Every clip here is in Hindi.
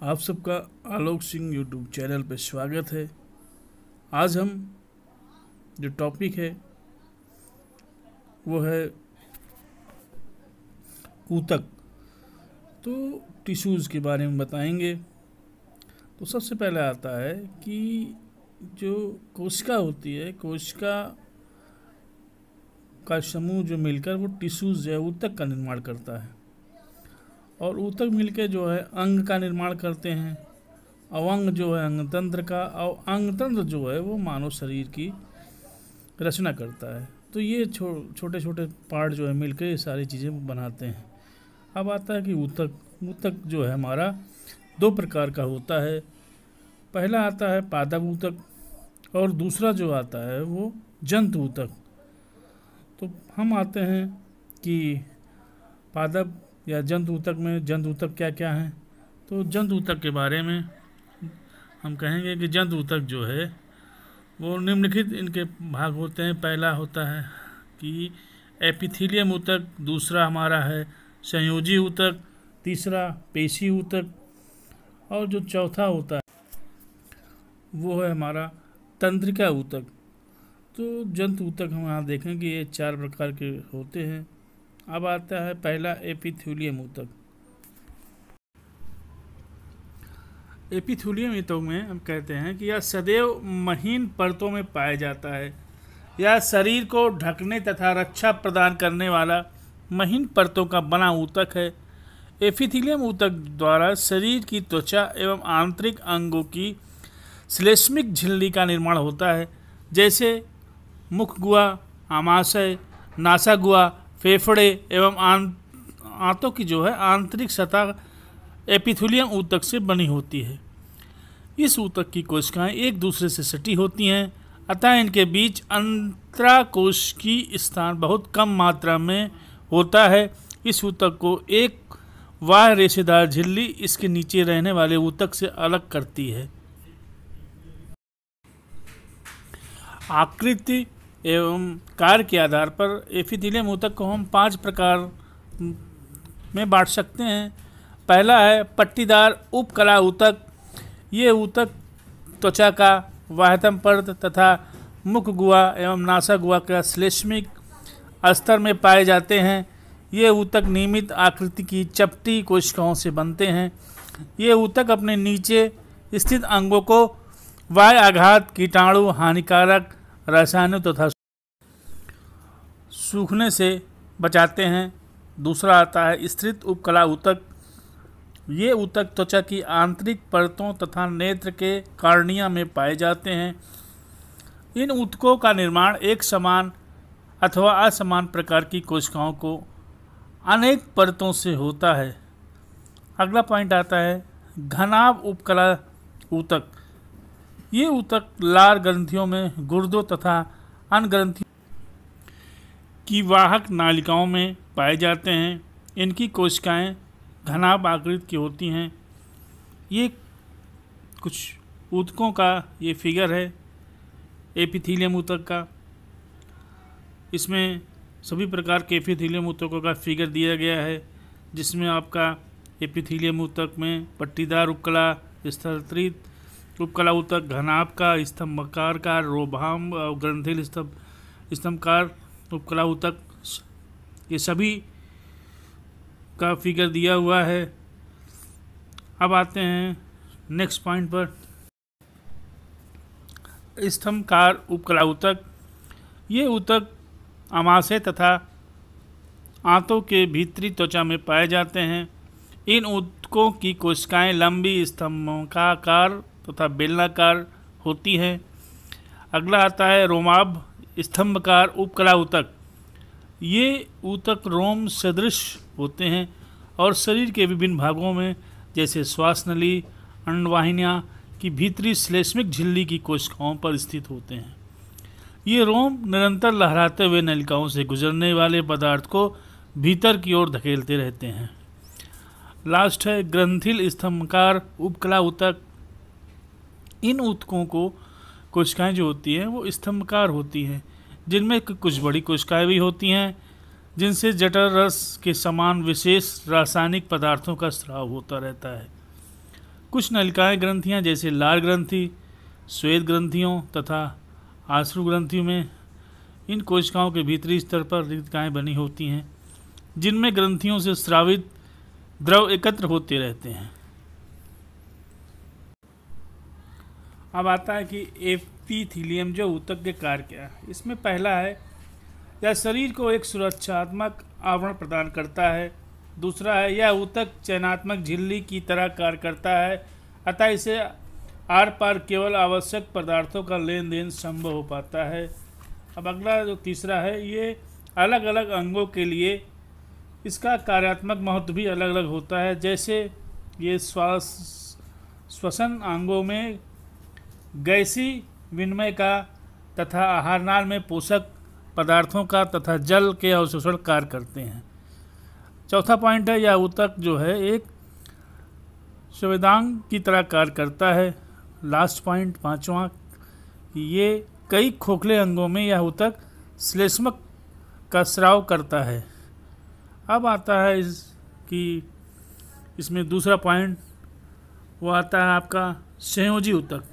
आप सबका आलोक सिंह यूट्यूब चैनल पर स्वागत है। आज हम जो टॉपिक है वो है ऊतक। तो टिश्यूज़ के बारे में बताएंगे। तो सबसे पहले आता है कि जो कोशिका होती है, कोशिका का समूह जो मिलकर वो टिश्यूज़ जो है ऊतक का निर्माण करता है, और ऊतक मिलकर जो है अंग का निर्माण करते हैं। अवंग जो है अंगतंत्र का, और अंगतंत्र जो है वो मानव शरीर की रचना करता है। तो ये छोटे छोटे पार्ट जो है मिलकर ये सारी चीज़ें बनाते हैं। अब आता है कि ऊतक। ऊतक जो है हमारा दो प्रकार का होता है। पहला आता है पादप ऊतक, और दूसरा जो आता है वो जंतु ऊतक। तो हम आते हैं कि पादप या जंतु ऊतक में जंतु ऊतक क्या क्या हैं। तो जंतु ऊतक के बारे में हम कहेंगे कि जंतु ऊतक जो है वो निम्नलिखित इनके भाग होते हैं। पहला होता है कि एपिथेलियम ऊतक, दूसरा हमारा है संयोजी ऊतक, तीसरा पेशी ऊतक, और जो चौथा होता है वो है हमारा तंत्रिका ऊतक। तो जंतु ऊतक हम यहाँ देखें कि ये 4 प्रकार के होते हैं। अब आता है पहला एपिथेलियम ऊतक। एपिथेलियम ऊतक में हम कहते हैं कि यह सदैव महीन परतों में पाया जाता है। यह शरीर को ढकने तथा रक्षा प्रदान करने वाला महीन परतों का बना ऊतक है। एपिथेलियम ऊतक द्वारा शरीर की त्वचा एवं आंतरिक अंगों की श्लेष्मिक झिल्ली का निर्माण होता है, जैसे मुख गुहा, आमाशय, नासागुहा, फेफड़े एवं आंतों की जो है आंतरिक सतह एपिथेलियम ऊतक से बनी होती है। इस ऊतक की कोशिकाएं एक दूसरे से सटी होती हैं, अतः इनके बीच अंतराकोश की स्थान बहुत कम मात्रा में होता है। इस ऊतक को एक बाह्य रेशेदार झिल्ली इसके नीचे रहने वाले ऊतक से अलग करती है। आकृति एवं कार्य के आधार पर एपिथेलियम ऊतक को हम 5 प्रकार में बांट सकते हैं। पहला है पट्टीदार उपकला ऊतक। ये ऊतक त्वचा का बाह्यतम परत तथा मुख गुहा एवं नासा गुहा का श्लेष्मिक स्तर में पाए जाते हैं। ये ऊतक नियमित आकृति की चपटी कोशिकाओं से बनते हैं। ये ऊतक अपने नीचे स्थित अंगों को वायु आघात, कीटाणु, हानिकारक रसायनों तथा सूखने से बचाते हैं। दूसरा आता है स्थिर उपकला ऊतक। ये ऊतक त्वचा की आंतरिक परतों तथा नेत्र के कार्निया में पाए जाते हैं। इन ऊतकों का निर्माण एक समान अथवा असमान प्रकार की कोशिकाओं को अनेक परतों से होता है। अगला पॉइंट आता है घनाभ उपकला ऊतक। ये ऊतक लार ग्रंथियों में, गुर्दों तथा अन्य ग्रंथियों की वाहक नालिकाओं में पाए जाते हैं। इनकी कोशिकाएं घनाभ आकृति की होती हैं। ये कुछ ऊतकों का ये फिगर है एपिथेलियम ऊतक का। इसमें सभी प्रकार के एपिथेलियम ऊतकों का फिगर दिया गया है, जिसमें आपका एपिथेलियम ऊतक में पट्टीदार उपकला, स्तरित उपकला ऊतक, घनाभ का, स्तंभाकार का, रोभाम ग्रंथिल स्तंभकार उपकला ऊतक, ये सभी का फिगर दिया हुआ है। अब आते हैं नेक्स्ट पॉइंट पर। स्तंभकार उपकला ऊतक। ये ऊतक आमाशय तथा आंतों के भीतरी त्वचा में पाए जाते हैं। इन ऊतकों की कोशिकाएं लंबी, स्तंभाकार तथा बेलनाकार होती हैं। अगला आता है रोमाभ स्तंभकार उपकला ऊतक। ये ऊतक रोम सदृश होते हैं और शरीर के विभिन्न भागों में, जैसे श्वास नली, अंडवाहिनियाँ की भीतरी श्लेष्मिक झिल्ली की कोशिकाओं पर स्थित होते हैं। ये रोम निरंतर लहराते हुए नलिकाओं से गुजरने वाले पदार्थ को भीतर की ओर धकेलते रहते हैं। लास्ट है ग्रंथिल स्तंभकार उपकला ऊतक। इन ऊतकों को कोशिकाएं जो होती हैं वो स्तंभकार होती हैं, जिनमें कुछ बड़ी कोशिकाएं भी होती हैं, जिनसे जठर रस के समान विशेष रासायनिक पदार्थों का स्राव होता रहता है। कुछ नलिकाएं ग्रंथियां जैसे लाल ग्रंथि, श्वेत ग्रंथियों तथा आश्रु ग्रंथियों में इन कोशिकाओं के भीतरी स्तर पर रिक्तकाएं बनी होती हैं, जिनमें ग्रंथियों से स्रावित द्रव एकत्र होते रहते हैं। अब आता है कि एपिथीलियम जो ऊतक के कार्य क्या है। इसमें पहला है, यह शरीर को एक सुरक्षात्मक आवरण प्रदान करता है। दूसरा है, यह ऊतक चयनात्मक झिल्ली की तरह कार्य करता है, अतः इसे आर पार केवल आवश्यक पदार्थों का लेन देन संभव हो पाता है। अब अगला जो तीसरा है, ये अलग अलग अंगों के लिए इसका कार्यात्मक महत्व भी अलग अलग होता है। जैसे ये श्वसन अंगों में गैसी विनिमय का तथा आहारनाल में पोषक पदार्थों का तथा जल के अवशोषण कार्य करते हैं। चौथा पॉइंट है, यह ऊतक जो है एक संवेदांग की तरह कार्य करता है। लास्ट पॉइंट पांचवा, ये कई खोखले अंगों में यह ऊतक श्लेष्मक का स्राव करता है। अब आता है इसमें दूसरा पॉइंट, वो आता है आपका संयोजी ऊतक।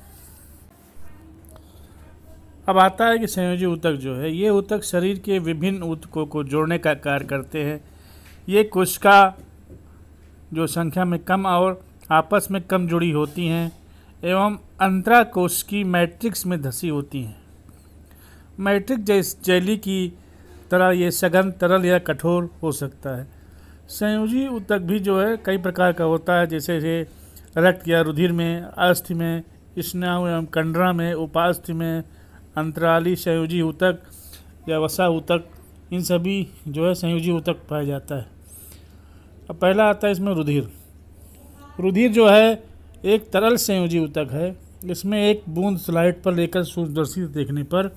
अब आता है कि संयोजी ऊतक जो है, ये ऊतक शरीर के विभिन्न ऊतकों को जोड़ने का कार्य करते हैं। ये कोशिका जो संख्या में कम और आपस में कम जुड़ी होती हैं एवं अंतराकोश की मैट्रिक्स में धसी होती हैं। मैट्रिक्स जेली की तरह ये सघन, तरल या कठोर हो सकता है। संयोजी ऊतक भी जो है कई प्रकार का होता है, जैसे रक्त या रुधिर में, अस्थि में, स्नायु एवं कंडरा में, उपास्थि में, अंतराली संयोजी ऊतक या वसा ऊतक, इन सभी जो है संयोजी ऊतक पाया जाता है। अब पहला आता है इसमें रुधिर। रुधिर जो है एक तरल संयोजी ऊतक है। इसमें एक बूंद स्लाइड पर लेकर सूक्ष्मदर्शी से देखने पर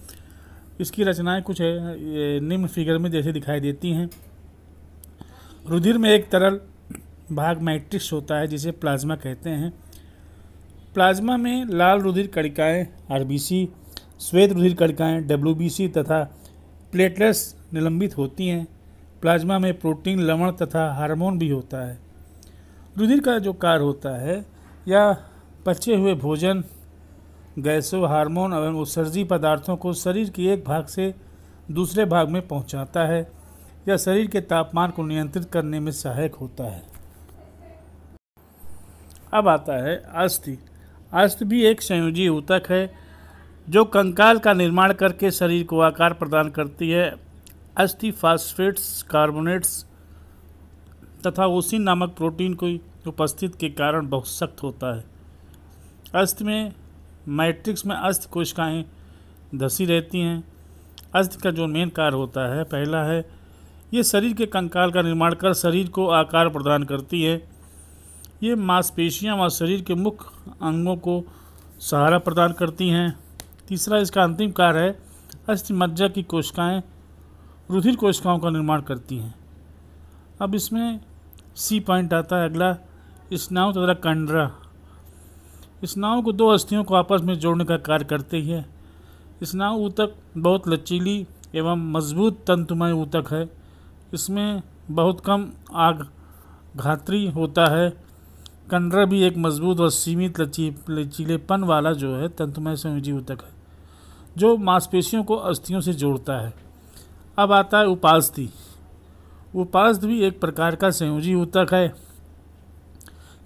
इसकी रचनाएं कुछ है निम्न फिगर में जैसे दिखाई देती हैं। रुधिर में एक तरल भाग मैट्रिक्स होता है जिसे प्लाज्मा कहते हैं। प्लाज्मा में लाल रुधिर कणिकाएं आरबीसी, श्वेत रुधिर कणिकाएं डब्ल्यूबीसी तथा प्लेटलेट्स निलंबित होती हैं। प्लाज्मा में प्रोटीन, लवण तथा हार्मोन भी होता है। रुधिर का जो कार्य होता है, या पचे हुए भोजन, गैसों, हार्मोन एवं उत्सर्जी पदार्थों को शरीर के एक भाग से दूसरे भाग में पहुंचाता है या शरीर के तापमान को नियंत्रित करने में सहायक होता है। अब आता है अस्थि। अस्थि भी एक संयोजी ऊतक है जो कंकाल का निर्माण करके शरीर को आकार प्रदान करती है। अस्थि फास्फेट्स, कार्बोनेट्स तथा ओसिन नामक प्रोटीन की उपस्थिति के कारण बहुत सख्त होता है। अस्थि में मैट्रिक्स में अस्थि कोशिकाएं धसी रहती हैं। अस्थि का जो मेन कार्य होता है, पहला है, ये शरीर के कंकाल का निर्माण कर शरीर को आकार प्रदान करती है। ये मांसपेशियां व शरीर के मुख्य अंगों को सहारा प्रदान करती हैं। तीसरा इसका अंतिम कार्य है, अस्थि मज्जा की कोशिकाएं रुधिर कोशिकाओं का निर्माण करती हैं। अब इसमें सी पॉइंट आता है अगला, स्नायु तथा कंडरा। स्नायु को दो अस्थियों को आपस में जोड़ने का कार्य करती है। स्नायु ऊतक बहुत लचीली एवं मजबूत तंतुमय ऊतक है। इसमें बहुत कम आघात्री होता है। कंडरा भी एक मजबूत और सीमित लचीलेपन वाला जो है तंतुमय संयोजी ऊतक है जो मांसपेशियों को अस्थियों से जोड़ता है। अब आता है उपास्थि। उपास्थि भी एक प्रकार का संयोजी ऊतक है।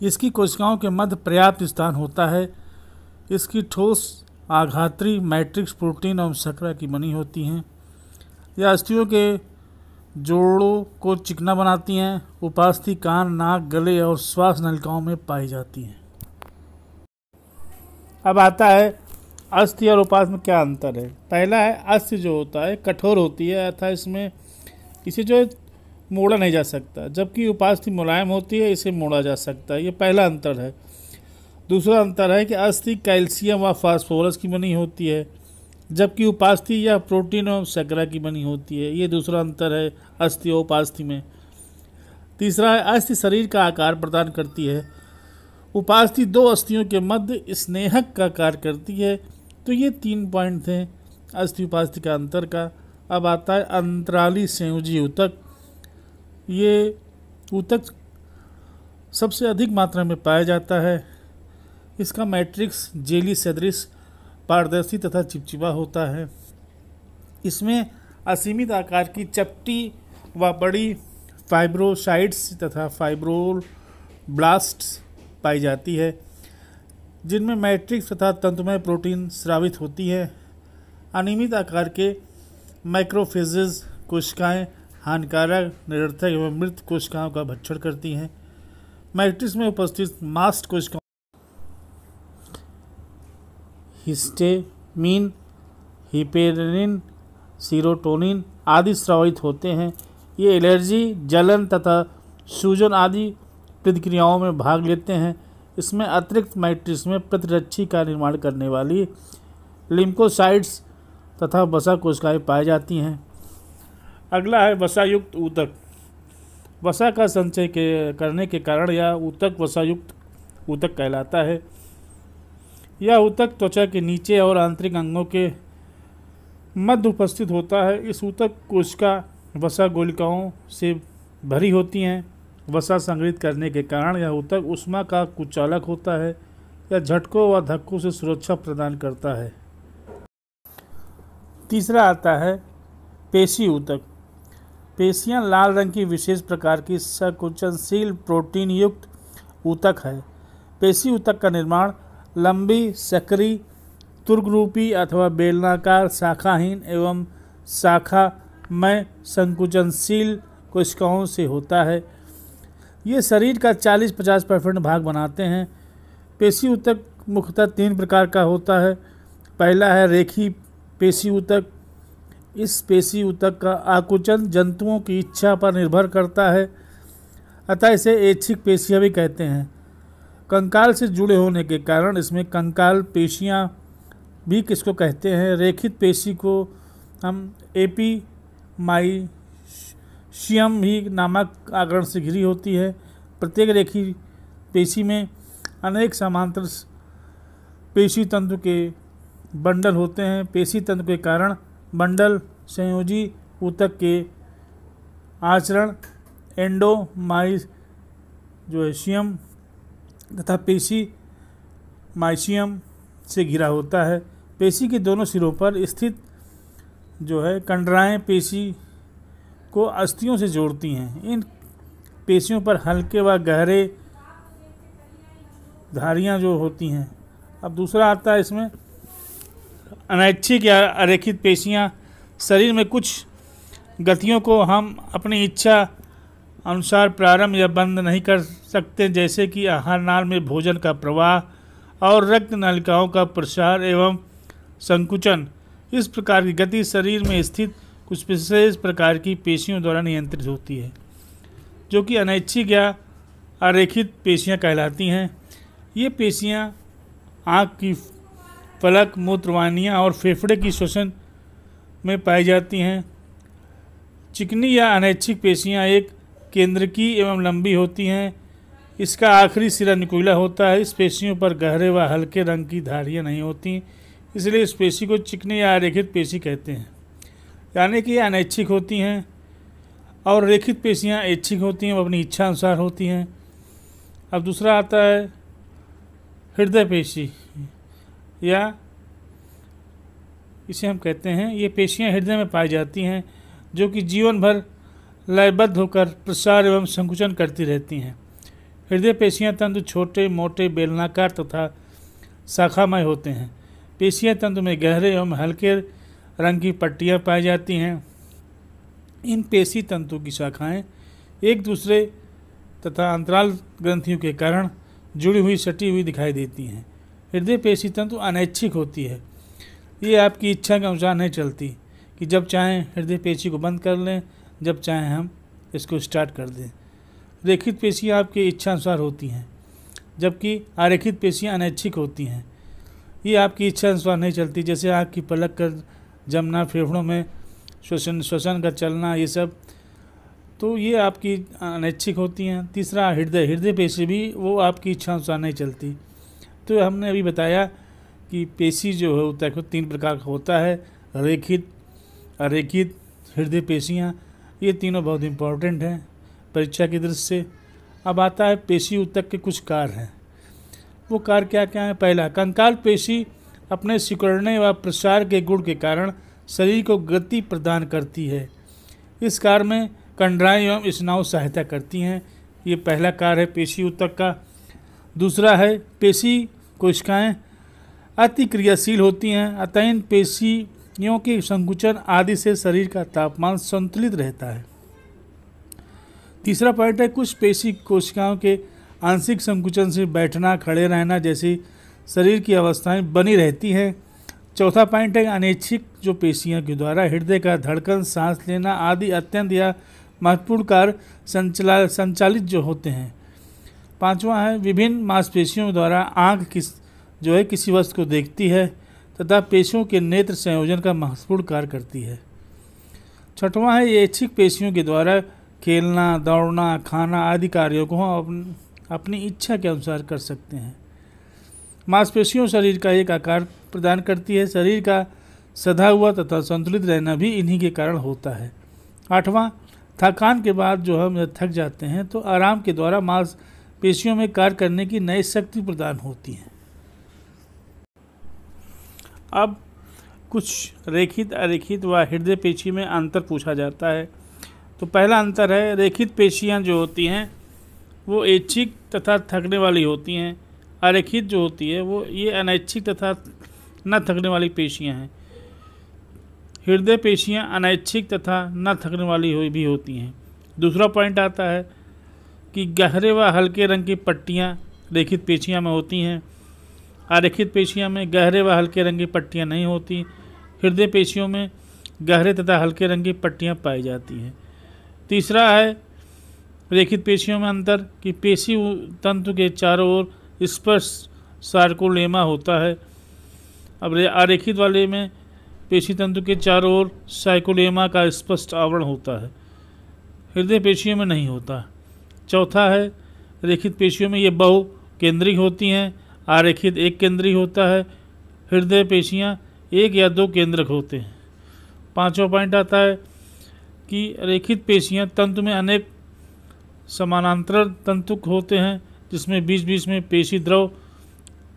इसकी कोशिकाओं के मध्य पर्याप्त स्थान होता है। इसकी ठोस आघात्री मैट्रिक्स प्रोटीन और शर्करा की बनी होती हैं। यह अस्थियों के जोड़ों को चिकना बनाती हैं। उपास्थि कान, नाक, गले और श्वास नलिकाओं में पाई जाती हैं। अब आता है अस्थि और उपास्थि में क्या अंतर है। पहला है, अस्थि जो होता है कठोर होती है अर्थात इसमें इसे जो है मोड़ा नहीं जा सकता, जबकि उपास्थि मुलायम होती है, इसे मोड़ा जा सकता है। ये पहला अंतर है। दूसरा अंतर है कि अस्थि कैल्शियम व फास्फोरस की बनी होती है, जबकि उपास्थि यह प्रोटीन और शर्करा की बनी होती है। ये दूसरा अंतर है अस्थि और उपास्थि में। तीसरा है, अस्थि शरीर का आकार प्रदान करती है। उपास्थि दो अस्थियों के मध्य स्नेहक का कार्य करती है। तो ये 3 पॉइंट थे अस्थि उपास्थि का अंतर का। अब आता है अंतराली संयोजी ऊतक। ये ऊतक सबसे अधिक मात्रा में पाया जाता है। इसका मैट्रिक्स जेली सदृश पारदर्शी तथा चिपचिपा होता है। इसमें असीमित आकार की चपटी व बड़ी फाइब्रोसाइट्स तथा फाइब्रोब्लास्ट्स पाई जाती है, जिनमें मैट्रिक्स तथा तंतुमय प्रोटीन स्रावित होती है। अनियमित आकार के मैक्रोफेजेज कोशिकाएं हानिकारक, निरर्थक एवं मृत कोशिकाओं का भक्षण करती हैं। मैट्रिक्स में उपस्थित मास्ट कोशिकाओं हिस्टेमिन, हिपेरिन, सीरोटोनिन आदि स्रावित होते हैं। ये एलर्जी, जलन तथा सूजन आदि प्रतिक्रियाओं में भाग लेते हैं। इसमें अतिरिक्त मैट्रिक्स में प्रतिरक्षी का निर्माण करने वाली लिम्फोसाइट्स तथा वसा कोशिकाएं पाई जाती हैं। अगला है वसायुक्त ऊतक। वसा का संचय करने के कारण यह ऊतक वसायुक्त ऊतक कहलाता है। यह ऊतक त्वचा के नीचे और आंतरिक अंगों के मध्य उपस्थित होता है। इस ऊतक कोशिका वसा गोलिकाओं से भरी होती हैं। वसा संग्रहित करने के कारण यह ऊतक ऊष्मा का कुचालक होता है। यह झटकों व धक्कों से सुरक्षा प्रदान करता है। तीसरा आता है पेशी ऊतक। पेशियां लाल रंग की विशेष प्रकार की संकुचनशील प्रोटीन युक्त ऊतक है। पेशी ऊतक का निर्माण लंबी, सकरी, तुर्करूपी अथवा बेलनाकार, शाखाहीन एवं शाखामय संकुचनशील कोशिकाओं से होता है। ये शरीर का 40-50% भाग बनाते हैं। पेशी ऊतक मुख्यतः 3 प्रकार का होता है। पहला है रेखी पेशी ऊतक। इस पेशी ऊतक का आकुंचन जंतुओं की इच्छा पर निर्भर करता है, अतः इसे ऐच्छिक पेशियां भी कहते हैं। कंकाल से जुड़े होने के कारण इसमें कंकाल पेशियां भी किसको कहते हैं। रेखित पेशी को हम एपीमाइशियम भी नामक आवरण से घिरी होती है। प्रत्येक रेखी पेशी में अनेक समांतर पेशी तंतु के बंडल होते हैं। पेशी तंतु के कारण बंडल संयोजी ऊतक के आचरण एंडोमाइशियम तथा पेशी माइशियम से घिरा होता है। पेशी के दोनों सिरों पर स्थित जो है कंडराएं पेशी को अस्थियों से जोड़ती हैं। इन पेशियों पर हल्के व गहरे धारियां जो होती हैं। अब दूसरा आता है इसमें अनैच्छिक या अरेखित पेशियां। शरीर में कुछ गतियों को हम अपनी इच्छा अनुसार प्रारंभ या बंद नहीं कर सकते, जैसे कि आहार नाल में भोजन का प्रवाह और रक्त नलिकाओं का प्रसार एवं संकुचन। इस प्रकार की गति शरीर में स्थित कुछ विशेष प्रकार की पेशियों द्वारा नियंत्रित होती है, जो कि अनैच्छिक या अरेखित पेशियां कहलाती हैं। ये पेशियां आँख की पलक, मूत्रवाहिनियाँ और फेफड़े की श्वसन में पाई जाती हैं। चिकनी या अनैच्छिक पेशियां एक केंद्रकी एवं लंबी होती हैं। इसका आखिरी सिरा नुकीला होता है। इस पेशियों पर गहरे व हल्के रंग की धारियां नहीं होती, इसलिए इस पेशी को चिकनी या अरेखित पेशी कहते हैं। यानी कि अनैच्छिक होती हैं और रेखित पेशियां ऐच्छिक होती हैं, वो अपनी इच्छा अनुसार होती हैं। अब दूसरा आता है हृदय पेशी, या इसे हम कहते हैं, ये पेशियां हृदय में पाई जाती हैं, जो कि जीवन भर लयबद्ध होकर प्रसार एवं संकुचन करती रहती हैं। हृदय पेशियां तंतु छोटे, मोटे, बेलनाकार तथा शाखामय होते हैं। पेशियां तंतु में गहरे एवं हल्के रंग की पट्टियां पाई जाती हैं। इन पेशी तंतु की शाखाएं एक दूसरे तथा अंतराल ग्रंथियों के कारण जुड़ी हुई, सटी हुई दिखाई देती हैं। हृदय पेशी तंतु अनैच्छिक होती है। ये आपकी इच्छा के अनुसार नहीं चलती कि जब चाहें हृदय पेशी को बंद कर लें, जब चाहें हम इसको स्टार्ट कर दें। रेखित पेशियां आपकी इच्छा अनुसार होती हैं, जबकि अरेखित पेशियां अनैच्छिक होती हैं। ये आपकी इच्छा अनुसार नहीं चलती, जैसे आँख की पलक कर जमना, फेफड़ों में श्वसन का चलना, ये सब, तो ये आपकी अनैच्छिक होती हैं। तीसरा हृदय पेशी भी वो आपकी इच्छा अनुसार नहीं चलती। तो हमने अभी बताया कि पेशी जो होता है 3 प्रकार का होता है, रेखित, अरेखित, हृदय पेशियाँ। ये तीनों बहुत इम्पोर्टेंट हैं परीक्षा की दृष्टि से। अब आता है पेशी ऊतक के कुछ कार्य हैं। वो कार्य क्या क्या है। पहला, कंकाल पेशी अपने सिकुड़ने व प्रसार के गुण के कारण शरीर को गति प्रदान करती है। इस कार्य में कंडराएं एवं स्नायु सहायता करती हैं। ये पहला कार्य है पेशी ऊतक का। दूसरा है पेशी कोशिकाएं अति क्रियाशील होती हैं, अतः इन पेशियों के संकुचन आदि से शरीर का तापमान संतुलित रहता है। तीसरा पॉइंट है कुछ पेशी कोशिकाओं के आंशिक संकुचन से बैठना, खड़े रहना जैसी शरीर की अवस्थाएं बनी रहती हैं। चौथा पॉइंट है अनैच्छिक जो पेशियों के द्वारा हृदय का धड़कन, सांस लेना आदि अत्यंत या महत्वपूर्ण कार्य संचालित जो होते हैं। पांचवा है विभिन्न मांसपेशियों द्वारा आँख किसी वस्तु को देखती है तथा पेशियों के नेत्र संयोजन का महत्वपूर्ण कार्य करती है। छठवां है ये ऐच्छिक पेशियों के द्वारा खेलना, दौड़ना, खाना आदि कार्यों को हम अपनी इच्छा के अनुसार कर सकते हैं। मांसपेशियों शरीर का एक आकार प्रदान करती है। शरीर का सधा हुआ तथा संतुलित रहना भी इन्हीं के कारण होता है। आठवां, थकान के बाद जो हम थक जाते हैं तो आराम के द्वारा मांसपेशियों में कार्य करने की नई शक्ति प्रदान होती है। अब कुछ रेखित, अरेखित व हृदय पेशी में अंतर पूछा जाता है। तो पहला अंतर है रेखित पेशियां जो होती हैं वो ऐच्छिक तथा थकने वाली होती हैं। अरेखित जो होती है वो ये अनैच्छिक तथा न थकने वाली पेशियां हैं। हृदय पेशियां अनैच्छिक तथा न थकने वाली भी होती हैं। दूसरा पॉइंट आता है कि गहरे व हल्के रंग की पट्टियां रेखित पेशियां में होती हैं। आरेखित पेशियों में गहरे व हल्के रंग की पट्टियाँ नहीं होती। हृदय पेशियों में गहरे तथा हल्के रंग की पट्टियाँ पाई जाती हैं। तीसरा है रेखित पेशियों में अंतर कि पेशी तंतु के चारों ओर स्पष्ट सार्कोलेमा होता है। अब आरेखित वाले में पेशी तंतु के चारों ओर साइकोलेमा का स्पष्ट आवरण होता है, हृदय पेशियों में नहीं होता। चौथा है रेखित पेशियों में ये बहु केंद्रिक होती हैं, आरेखित एक केंद्रीय होता है। हृदय पेशियां एक या दो केंद्रक होते हैं। पांचवा पॉइंट आता है कि रेखित पेशियां तंतु में अनेक समानांतर तंतुक होते हैं जिसमें बीच बीच में पेशी द्रव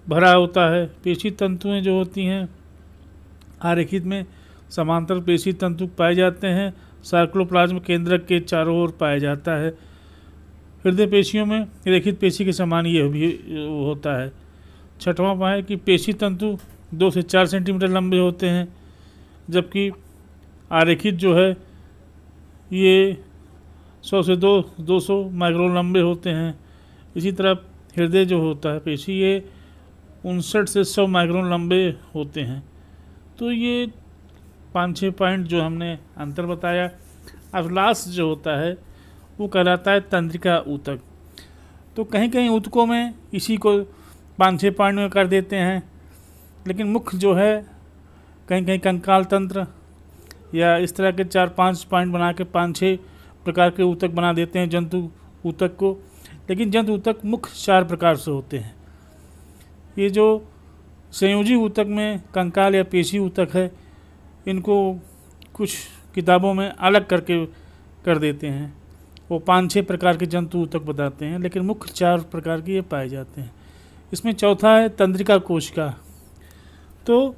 भरा होता है। पेशी तंतुएं जो होती हैं आरेखित में समांतर पेशी तंतुक पाए जाते हैं। सार्कोप्लाज्म केंद्रक के चारों ओर पाया जाता है। हृदय पेशियों में रेखित पेशी के समान ये भी होता है। छठवां पाए कि पेशी तंतु 2 से 4 सेंटीमीटर लंबे होते हैं, जबकि आरेखित जो है ये 100 से 200 माइक्रोन लंबे होते हैं। इसी तरह हृदय जो होता है पेशी ये 59 से 100 माइक्रोन लंबे होते हैं। तो ये 5-6 पॉइंट जो हमने अंतर बताया। अब लास्ट जो होता है वो कहलाता है तंत्रिका ऊतक। तो कहीं कहीं ऊतकों में इसी को 5-6 पॉइंट में कर देते हैं, लेकिन मुख्य जो है कहीं कहीं कंकाल तंत्र या इस तरह के 4-5 पॉइंट बना के 5-6 प्रकार के ऊतक बना देते हैं जंतु ऊतक को। लेकिन जंतु ऊतक मुख्य 4 प्रकार से होते हैं। ये जो संयोजी ऊतक में कंकाल या पेशी ऊतक है, इनको कुछ किताबों में अलग करके कर देते हैं। वो 5-6 प्रकार के जंतु ऊतक बताते हैं, लेकिन मुख्य 4 प्रकार के ये पाए जाते हैं। इसमें चौथा है तंत्रिका कोशिका। तो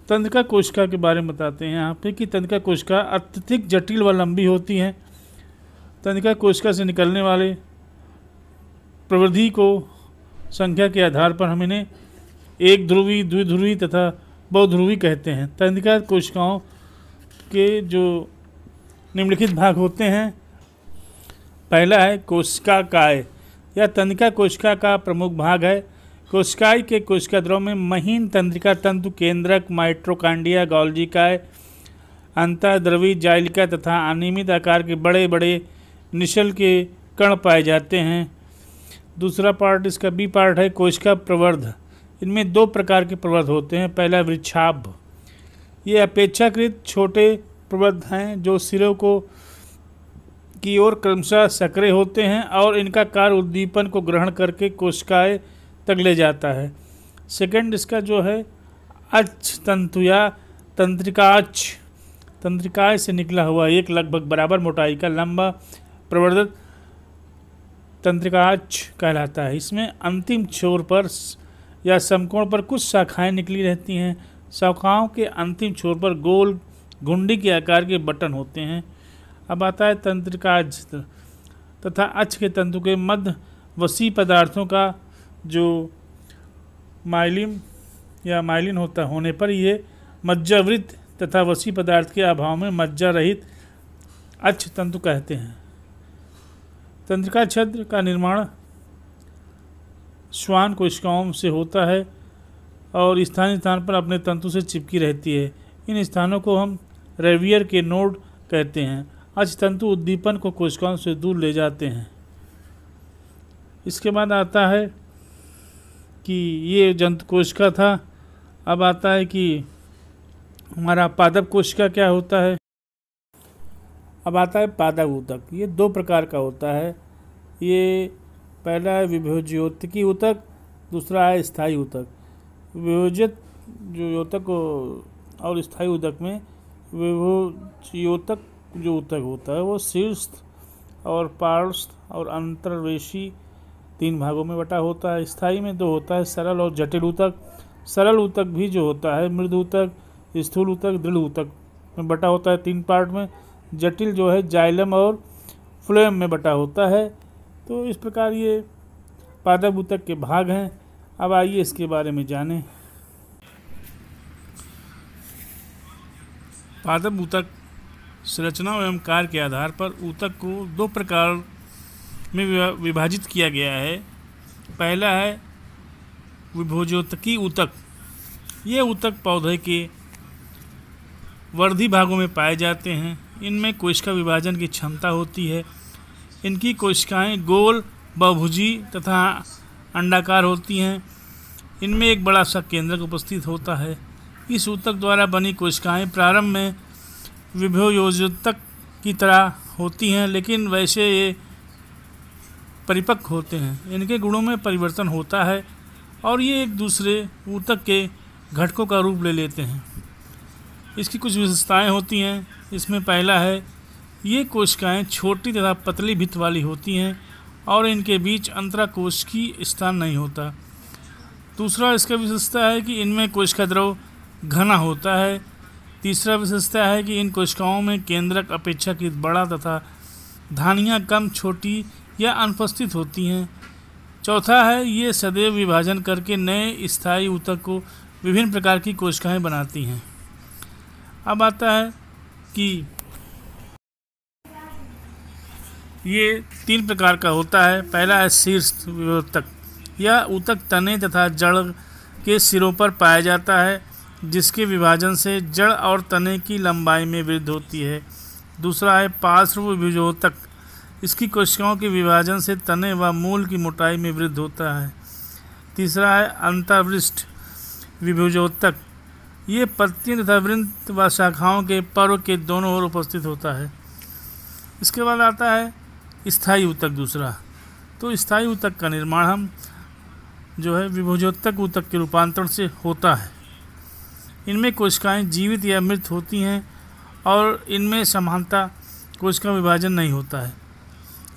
तंत्रिका कोशिका के बारे में बताते हैं यहाँ पे कि तंत्रिका कोशिका अत्यधिक जटिल व लंबी होती हैं। तंत्रिका कोशिका से निकलने वाले प्रवृत्ति को संख्या के आधार पर हम इन्हें एक ध्रुवी, द्विध्रुवी तथा बहुध्रुवी कहते हैं। तंत्रिका कोशिकाओं के जो निम्नलिखित भाग होते हैं, पहला है कोशिकाकाय। यह तंत्रिका कोशिका का प्रमुख भाग है। कोशिकाएं के कोशिका द्रव में महीन तंत्रिका तंतु, केंद्रक, माइटोकॉन्ड्रिया, गोल्जिकाएं, अंतःद्रवी जाइलिका तथा अनियमित आकार के बड़े बड़े निशल के कण पाए जाते हैं। दूसरा पार्ट, इसका बी पार्ट है कोशिका प्रवर्ध। इनमें 2 प्रकार के प्रवर्ध होते हैं। पहला वृक्षाभ। ये अपेक्षाकृत छोटे प्रवर्ध हैं जो सिरों को की ओर क्रमशः सक्रिय होते हैं और इनका कार्य उद्दीपन को ग्रहण करके कोशिकाएं तक ले जाता है। सेकंड इसका जो है अच्छ तंतु या तंत्रिकाच्छ, तंत्रिकाएं से निकला हुआ एक लगभग बराबर मोटाई का लंबा प्रवर्धक तंत्रिकाच्छ कहलाता है। इसमें अंतिम छोर पर या समकोण पर कुछ शाखाएं निकली रहती हैं। शाखाओं के अंतिम छोर पर गोल घुंडी के आकार के बटन होते हैं। अब आता है तंत्रिकाज तथा अक्ष के तंतु के मध्य वसी पदार्थों का जो माइलिन या माइलिन होता होने पर ये मज्जावृत्त तथा वसी पदार्थ के अभाव में मज्जा रहित अक्ष तंतु कहते हैं। तंत्रिका छिद्र का निर्माण श्वान कोशिकाओं से होता है और स्थान स्थान पर अपने तंतु से चिपकी रहती है। इन स्थानों को हम रेवियर के नोड कहते हैं। अक्ष तंतु उद्दीपन को कोशिकाओं से दूर ले जाते हैं। इसके बाद आता है कि ये जंतु कोशिका था। अब आता है कि हमारा पादप कोशिका क्या होता है। अब आता है पादप ऊतक। ये दो प्रकार का होता है। ये पहला है विभोज्योतकी ऊतक, दूसरा है स्थायी ऊतक। विभोजित जो ऊतक और स्थायी ऊतक में विभोज्योतक जो ऊतक होता है वो शीर्ष और पार्श्व और अंतर्वेशी 3 भागों में बटा होता है। स्थायी में 2 होता है, सरल और जटिल ऊतक। सरल ऊतक भी जो होता है मृदु ऊतक, स्थूल ऊतक, दृढ़ ऊतक में बटा होता है 3 पार्ट में। जटिल जो है जाइलम और फ्लोएम में बटा होता है। तो इस प्रकार ये पादप ऊतक के भाग हैं। अब आइए इसके बारे में जानें। पादप ऊतक संरचना एवं कार्य के आधार पर ऊतक को 2 प्रकार में विभाजित किया गया है। पहला है विभोज्योतकी ऊतक। ये ऊतक पौधे के वर्धी भागों में पाए जाते हैं। इनमें कोशिका विभाजन की क्षमता होती है। इनकी कोशिकाएं गोल, बहुभुजी तथा अंडाकार होती हैं। इनमें एक बड़ा सा केंद्रक उपस्थित होता है। इस ऊतक द्वारा बनी कोशिकाएं प्रारंभ में विभोज्योतक की तरह होती हैं, लेकिन वैसे ये परिपक्व होते हैं। इनके गुणों में परिवर्तन होता है और ये एक दूसरे ऊतक के घटकों का रूप ले लेते हैं। इसकी कुछ विशेषताएं होती हैं। इसमें पहला है ये कोशिकाएं छोटी तथा पतली भित्त वाली होती हैं और इनके बीच अंतराकोशिकीय स्थान नहीं होता। दूसरा इसका विशेषता है कि इनमें कोशिका द्रव घना होता है। तीसरा विशेषता है कि इन कोशिकाओं में केंद्रक अपेक्षाकृत बड़ा तथा धानियाँ कम छोटी या अनुपस्थित होती हैं। चौथा है ये सदैव विभाजन करके नए स्थायी ऊतक को विभिन्न प्रकार की कोशिकाएं बनाती हैं। अब आता है कि ये 3 प्रकार का होता है। पहला है शीर्ष विभोज्योतक। यह ऊतक तने तथा जड़ के सिरों पर पाया जाता है, जिसके विभाजन से जड़ और तने की लंबाई में वृद्धि होती है। दूसरा है पार्श्व विभोज्योतक। इसकी कोशिकाओं के विभाजन से तने व मूल की मोटाई में वृद्धि होता है। तीसरा है अंतर्वृष्ट विभोज्योतक। ये पत्तियों तथा वृंत व शाखाओं के पर्व के दोनों ओर उपस्थित होता है। इसके बाद आता है स्थायी ऊतक दूसरा। तो स्थायी ऊतक का निर्माण हम जो है विभोज्योतक ऊतक के रूपांतरण से होता है। इनमें कोशिकाएं जीवित या मृत होती हैं और इनमें समानता कोशिका विभाजन नहीं होता है।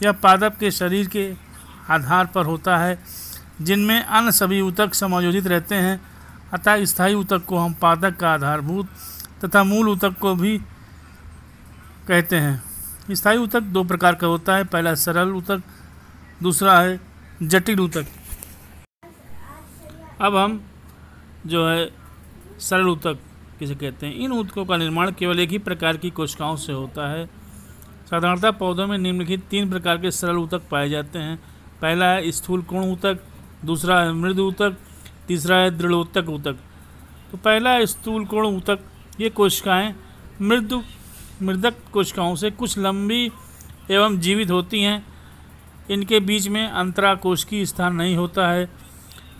यह पादप के शरीर के आधार पर होता है, जिनमें अन्य सभी ऊतक समायोजित रहते हैं। अतः स्थायी ऊतक को हम पादप का आधारभूत तथा मूल ऊतक को भी कहते हैं। स्थायी ऊतक 2 प्रकार का होता है। पहला सरल ऊतक, दूसरा है जटिल ऊतक। अब हम जो है सरल ऊतक किसे कहते हैं। इन ऊतकों का निर्माण केवल एक ही प्रकार की कोशिकाओं से होता है। साधारणतः पौधों में निम्नलिखित 3 प्रकार के सरल ऊतक पाए जाते हैं। पहला है स्थूल कोण ऊतक, दूसरा है मृदु ऊतक, तीसरा है दृढ़ोतक ऊतक। तो पहला है स्थूल कोण ऊतक। ये कोशिकाएं मृदक कोशिकाओं से कुछ लंबी एवं जीवित होती हैं। इनके बीच में अंतराकोशिकीय स्थान नहीं होता है।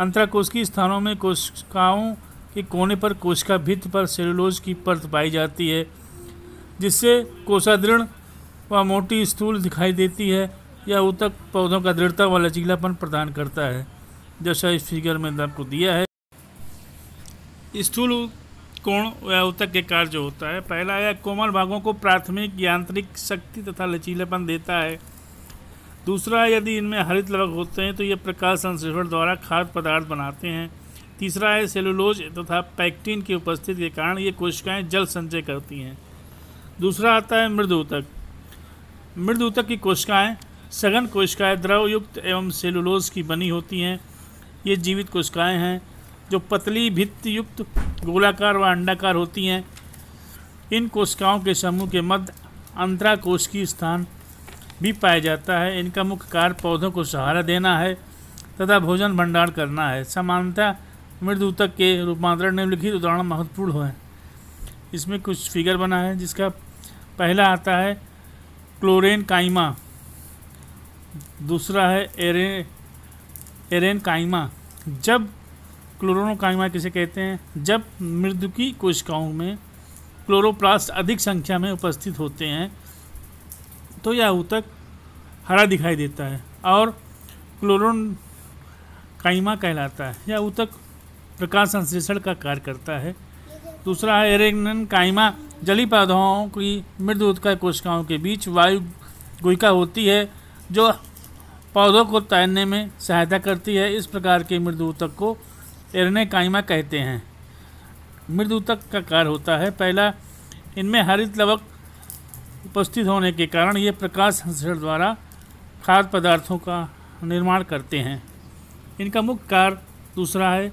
अंतराकोशिकीय स्थानों में कोशिकाओं के कोने पर कोशिका भित्ति पर सेलुलोज की परत पाई जाती है, जिससे कोशिका दृढ़ व मोटी स्थूल दिखाई देती है। यह ऊतक पौधों का दृढ़ता व लचीलापन प्रदान करता है, जैसा इस फिगर में आपको दिया है। स्थूल कोण व ऊतक के कार्य जो होता है, पहला यह कोमल भागों को प्राथमिक यांत्रिक शक्ति तथा लचीलापन देता है। दूसरा, यदि इनमें हरित लवक होते हैं तो ये प्रकाश संश्लेषण द्वारा खाद्य पदार्थ बनाते हैं। तीसरा है सेलुलोज तथा पैक्टिन की उपस्थिति के कारण ये कोशिकाएं जल संचय करती हैं। दूसरा आता है मृद ऊतक। मृद ऊतक की कोशिकाएं सघन कोशिकाएं द्रव युक्त एवं सेलुलोज की बनी होती हैं। ये जीवित कोशिकाएं हैं जो पतली भित्ति युक्त गोलाकार व अंडाकार होती हैं। इन कोशिकाओं के समूह के मध्य अंतराकोशिकीय स्थान भी पाया जाता है। इनका मुख्य कार्य पौधों को सहारा देना है तथा भोजन भंडारण करना है। सामान्यतः मृद ऊतक के रूपांतरण निम्नलिखित उदाहरण महत्वपूर्ण हैं। इसमें कुछ फिगर बना है जिसका पहला आता है क्लोरेनकाइमा, दूसरा है एरेनकाइमा। जब क्लोरोनकाइमा किसे कहते हैं? जब मृदुकी कोशिकाओं में क्लोरोप्लास्ट अधिक संख्या में उपस्थित होते हैं तो यह ऊतक हरा दिखाई देता है और क्लोरोनकाइमा कहलाता है। यह ऊतक प्रकाश संश्लेषण का कार्य करता है। दूसरा है एरेनकाइमा। जलीय पौधों की मृद ऊतक कोशिकाओं के बीच वायु गुहिका होती है जो पौधों को तैरने में सहायता करती है। इस प्रकार के मृद ऊतक को एरेनकाइमा कहते हैं। मृद ऊतक का कार्य होता है पहला, इनमें हरित लवक उपस्थित होने के कारण ये प्रकाश संश्लेषण द्वारा खाद्य पदार्थों का निर्माण करते हैं। इनका मुख्य कार्य दूसरा है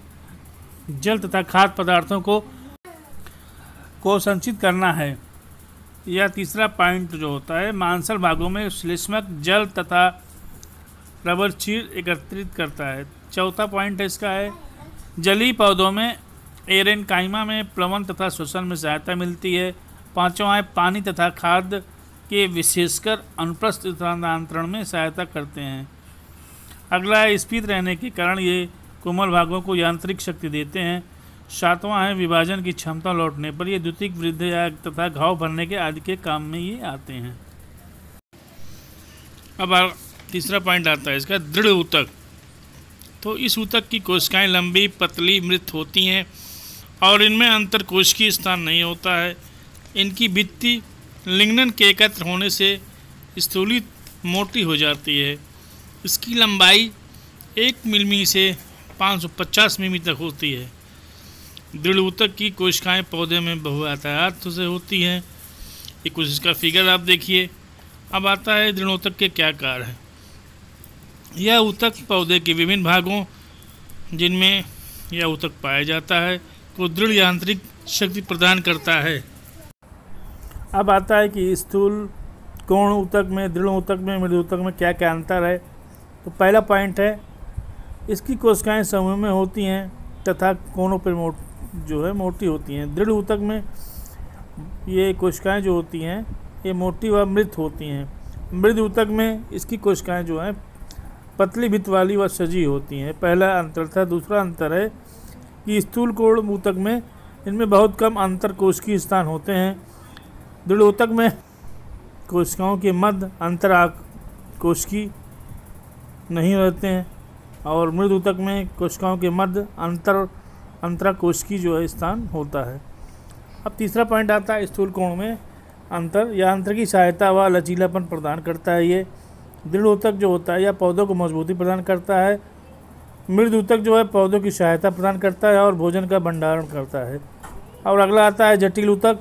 जल तथा खाद्य पदार्थों को संचित करना है। यह तीसरा पॉइंट जो होता है मांसल भागों में श्लेष्मक जल तथा रबर चीर एकत्रित करता है। चौथा पॉइंट इसका है जलीय पौधों में एरेनकाइमा में प्लवन तथा श्वसन में सहायता मिलती है। पांचवा है पानी तथा खाद्य के विशेषकर अनुप्रस्थ स्थानांतरण में सहायता करते हैं। अगला है स्फीत रहने के कारण ये कोमल भागों को यांत्रिक शक्ति देते हैं। सातवां है विभाजन की क्षमता लौटने पर ये द्वितीयक वृद्धि तथा घाव भरने के आदि के काम में ये आते हैं। अब तीसरा पॉइंट आता है इसका दृढ़ ऊतक। तो इस ऊतक की कोशिकाएं लंबी पतली मृत होती हैं और इनमें अंतरकोशिकीय स्थान नहीं होता है। इनकी भित्ति लिग्नन के एकत्र होने से स्थूलित मोटी हो जाती है। इसकी लंबाई 1 मिमी से 550 मिमी तक होती है। दृढ़ ऊतक की कोशिकाएं पौधे में बहुआयताकार से होती हैं। ये कुछ इसका फिगर आप देखिए। अब आता है दृढ़ ऊतक के क्या कार्य हैं। यह ऊतक पौधे के विभिन्न भागों जिनमें यह ऊतक पाया जाता है को दृढ़ यांत्रिक शक्ति प्रदान करता है। अब आता है कि स्थूल कोण ऊतक में, दृढ़ ऊतक में, मृद ऊतक में क्या क्या अंतर है। तो पहला पॉइंट है इसकी कोशिकाएं समूह में होती हैं तथा कोणों पर मोटी होती हैं। दृढ़ ऊतक में ये कोशिकाएं जो होती हैं ये मोटी व मृत होती हैं। मृद ऊतक में इसकी कोशिकाएं जो हैं पतली भित्त वाली व सजी होती हैं। पहला अंतर था। दूसरा अंतर है कि स्थूल कोण ऊतक में इनमें बहुत कम अंतरकोशिकीय स्थान होते हैं। दृढ़ ऊतक में कोशिकाओं के मध्य अंतराकोशिकीय नहीं रहते हैं और मृद ऊतक में कोशिकाओं के मध्य अंतराकोशिकीय जो है स्थान होता है। अब तीसरा पॉइंट आता है स्थूल कोण में अंतर। यह अंतर की सहायता व लचीलापन प्रदान करता है। ये दृढ़ ऊतक जो होता है यह पौधों को मजबूती प्रदान करता है। मृद ऊतक जो है पौधों की सहायता प्रदान करता है और भोजन का भंडारण करता है। और अगला आता है जटिल ऊतक।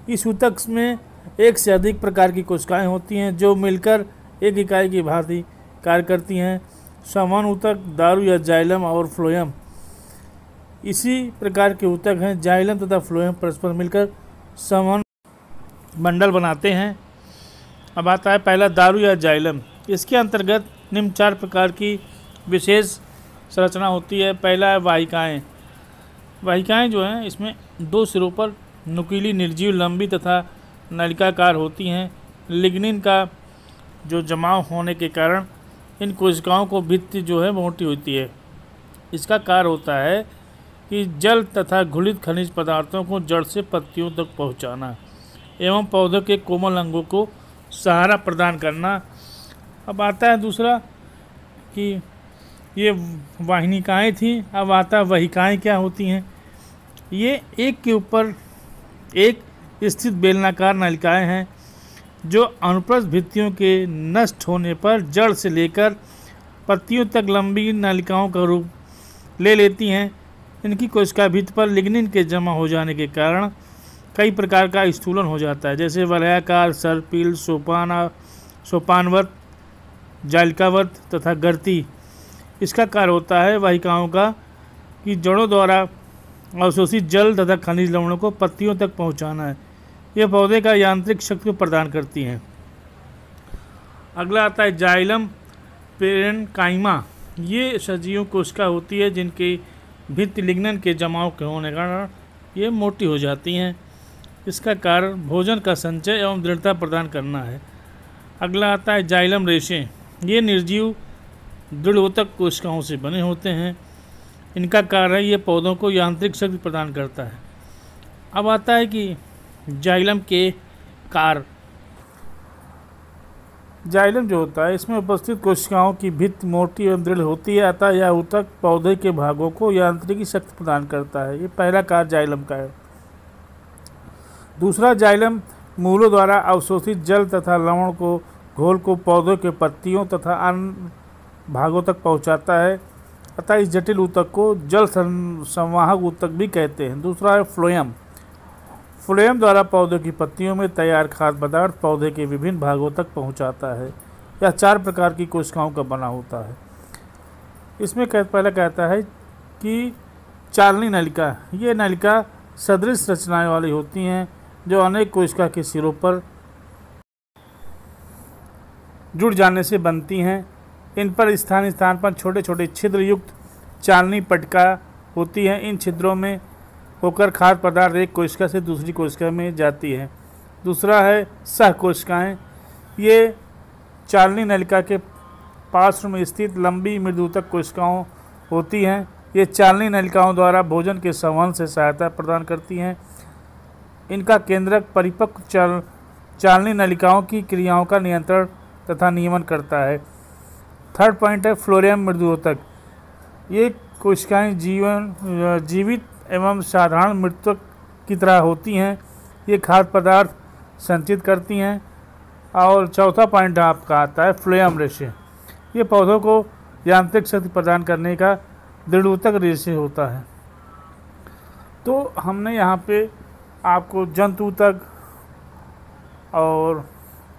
इस ऊतक में एक से अधिक प्रकार की कोशिकाएं होती हैं जो मिलकर एक इकाई की भांति कार्य करती हैं। समान ऊतक दारू या जाइलम और फ्लोएम इसी प्रकार के ऊतक हैं। जाइलम तथा फ्लोएम परस्पर मिलकर समान बंडल बनाते हैं। अब आता है पहला दारू या जाइलम। इसके अंतर्गत निम्न 4 प्रकार की विशेष संरचना होती है। पहला है वाहिकाएँ। वाहिकाएँ जो हैं इसमें 2 सिरों पर नुकीली निर्जीव लंबी तथा नलिकाकार होती हैं। लिग्निन का जो जमाव होने के कारण इन कोशिकाओं को भित्ति जो है मोटी होती है। इसका कार्य होता है कि जल तथा घुलित खनिज पदार्थों को जड़ से पत्तियों तक पहुंचाना एवं पौधों के कोमल अंगों को सहारा प्रदान करना। अब आता है दूसरा कि ये वाहिनिकाएँ थीं। अब आता है वहिकाएँ क्या होती हैं। ये एक के ऊपर एक स्थित बेलनाकार नलिकाएँ हैं जो अनुप्रस्थ भित्तियों के नष्ट होने पर जड़ से लेकर पत्तियों तक लंबी नलिकाओं का रूप ले लेती हैं। इनकी कोशिका भित्ति पर लिग्निन के जमा हो जाने के कारण कई प्रकार का स्थूलन हो जाता है, जैसे वलयाकार, सर्पिल, सोपानवत, जालिकावत तथा गर्ती। इसका कार्य होता है वाहिकाओं का कि जड़ों द्वारा अवशोषित जल तथा खनिज लवणों को पत्तियों तक पहुंचाना है। यह पौधे का यांत्रिक शक्ति को प्रदान करती हैं। अगला आता है जाइलम पेरेन्काइमा। ये सजीव कोशिका होती है जिनकी भित्ति लिग्नन के जमाव के होने के कारण ये मोटी हो जाती हैं। इसका कार्य भोजन का संचय एवं दृढ़ता प्रदान करना है। अगला आता है जाइलम रेशे। ये निर्जीव दृढ़ोतक कोशिकाओं से बने होते हैं। इनका कार्य है ये पौधों को यांत्रिक शक्ति प्रदान करता है। अब आता है कि जाइलम के कार्य। जाइलम जो होता है इसमें उपस्थित कोशिकाओं की भित्ति मोटी एवं दृढ़ होती है, अतः यह ऊतक पौधे के भागों को यांत्रिकी शक्ति प्रदान करता है। ये पहला कार्य जाइलम का है। दूसरा, जाइलम मूलों द्वारा अवशोषित जल तथा लवण को घोल को पौधों के पत्तियों तथा अन्य भागों तक पहुंचाता है, अतः इस जटिल ऊतक को जल संवाहक ऊतक भी कहते हैं। दूसरा है फ्लोएम। फ्लोएम द्वारा पौधों की पत्तियों में तैयार खाद्य पदार्थ पौधे के विभिन्न भागों तक पहुंचाता है। यह 4 प्रकार की कोशिकाओं का बना होता है। इसमें पहला कहता है कि चालनी नलिका। ये नलिका सदृश रचनाएं वाली होती हैं जो अनेक कोशिका के सिरों पर जुड़ जाने से बनती हैं। इन पर स्थान स्थान पर छोटे छोटे छिद्र युक्त चालनी पट्टिका होती हैं। इन छिद्रों में होकर खाद्य पदार्थ एक कोशिका से दूसरी कोशिका में जाती है। दूसरा है सहकोशिकाएं। ये चालनी नलिका के पार्श्व में स्थित लंबी मृदुतक कोशिकाओं होती हैं। ये चालनी नलिकाओं द्वारा भोजन के संवहन से सहायता प्रदान करती हैं। इनका केंद्रक परिपक्व चालनी नलिकाओं की क्रियाओं का नियंत्रण तथा नियमन करता है। थर्ड पॉइंट है फ्लोएम मृदुतक। ये कोशिकाएं जीवित एवं साधारण मृतक की तरह होती हैं। ये खाद्य पदार्थ संचित करती हैं। और चौथा पॉइंट आपका आता है फ्लोएम रेशे। ये पौधों को यांत्रिक शक्ति प्रदान करने का दृढ़ोतक रेशे होता है। तो हमने यहाँ पे आपको जंतु ऊतक और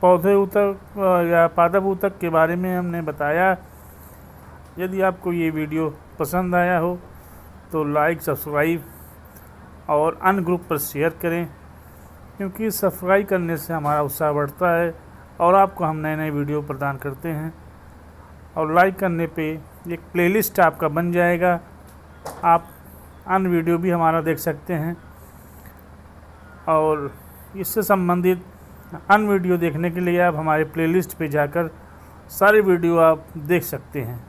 पौधे ऊतक या पादप ऊतक के बारे में हमने बताया। यदि आपको ये वीडियो पसंद आया हो तो लाइक, सब्सक्राइब और अन्य ग्रुप पर शेयर करें, क्योंकि सब्सक्राइब करने से हमारा उत्साह बढ़ता है और आपको हम नए नए वीडियो प्रदान करते हैं। और लाइक करने पे एक प्लेलिस्ट आपका बन जाएगा। आप अन्य वीडियो भी हमारा देख सकते हैं और इससे संबंधित अन्य वीडियो देखने के लिए आप हमारे प्लेलिस्ट पे जाकर सारे वीडियो आप देख सकते हैं।